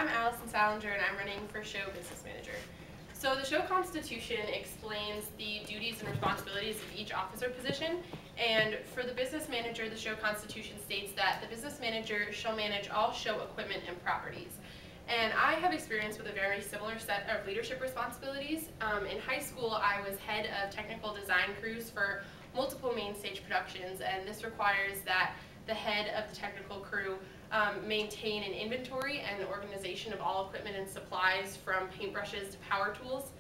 I'm Allison Salinger, and I'm running for SHO Business Manager. So the SHO Constitution explains the duties and responsibilities of each officer position, and for the Business Manager, the SHO Constitution states that the Business Manager shall manage all SHO equipment and properties. And I have experience with a very similar set of leadership responsibilities. In high school, I was head of technical design crews for multiple main stage productions, and this requires that the head of the technical crew maintain an inventory and organization of all equipment and supplies from paintbrushes to power tools.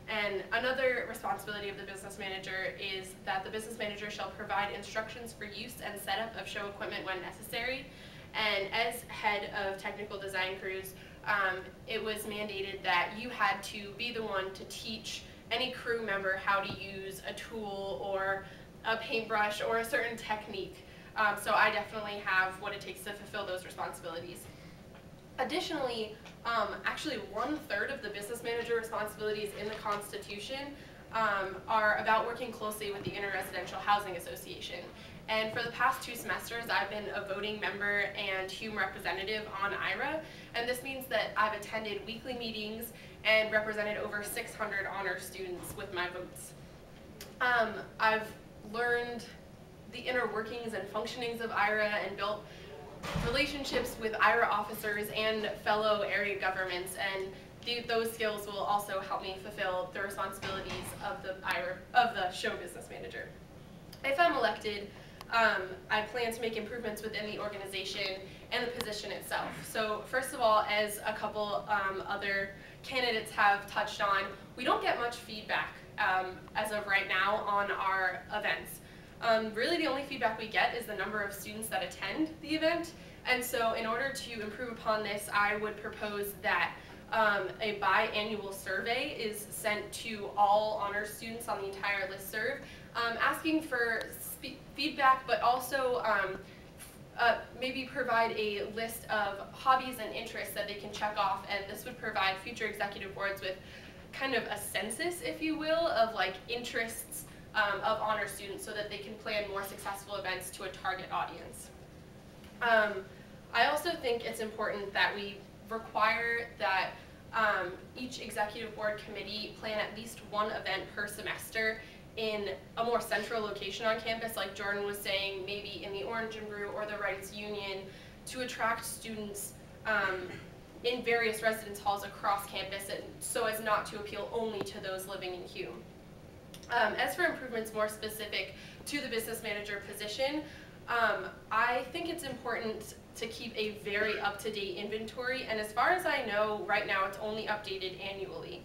And another responsibility of the business manager is that the business manager shall provide instructions for use and setup of SHO equipment when necessary. And as head of technical design crews, it was mandated that you had to be the one to teach any crew member how to use a tool or a paintbrush or a certain technique. So I definitely have what it takes to fulfill those responsibilities. Additionally, actually 1/3 of the business manager responsibilities in the Constitution are about working closely with the Interresidential Housing Association. And for the past 2 semesters, I've been a voting member and HUME representative on IRA, and this means that I've attended weekly meetings and represented over 600 honor students with my votes. I've learned the inner workings and functionings of IRA and built relationships with IRA officers and fellow area governments, and those skills will also help me fulfill the responsibilities of the SHO Business Manager. If I'm elected, I plan to make improvements within the organization and the position itself. So first of all, as a couple other candidates have touched on, we don't get much feedback as of right now on our events. Really the only feedback we get is the number of students that attend the event, and so in order to improve upon this, I would propose that a biannual survey is sent to all honors students on the entire listserv, asking for feedback, but also maybe provide a list of hobbies and interests that they can check off, and this would provide future executive boards with kind of a census, if you will, of like interests of honor students so that they can plan more successful events to a target audience. I also think it's important that we require that each executive board committee plan at least one event per semester in a more central location on campus, like Jordan was saying, maybe in the Orange and Brew or the Wrights Union, to attract students in various residence halls across campus, and so as not to appeal only to those living in Hume. As for improvements more specific to the business manager position, I think it's important to keep a very up-to-date inventory, and as far as I know, right now it's only updated annually.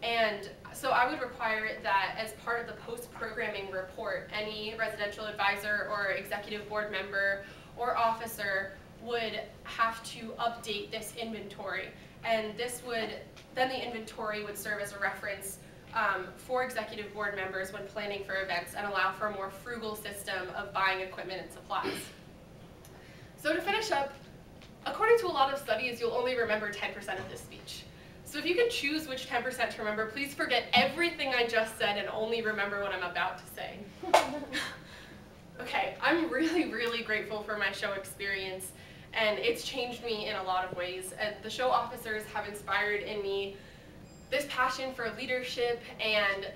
And so I would require that as part of the post-programming report, any residential advisor or executive board member or officer would have to update this inventory, and this would, then the inventory would serve as a reference for executive board members when planning for events and allow for a more frugal system of buying equipment and supplies. So to finish up, according to a lot of studies, you'll only remember 10% of this speech. So if you can choose which 10% to remember, please forget everything I just said and only remember what I'm about to say. Okay, I'm really, really grateful for my SHO experience, and it's changed me in a lot of ways. And the SHO officers have inspired in me this passion for leadership and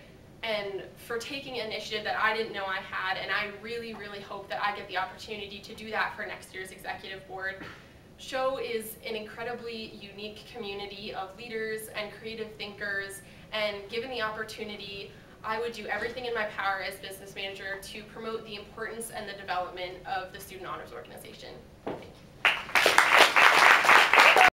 for taking initiative that I didn't know I had, and I really, really hope that I get the opportunity to do that for next year's executive board. SHO is an incredibly unique community of leaders and creative thinkers, and given the opportunity, I would do everything in my power as business manager to promote the importance and the development of the Student Honors Organization.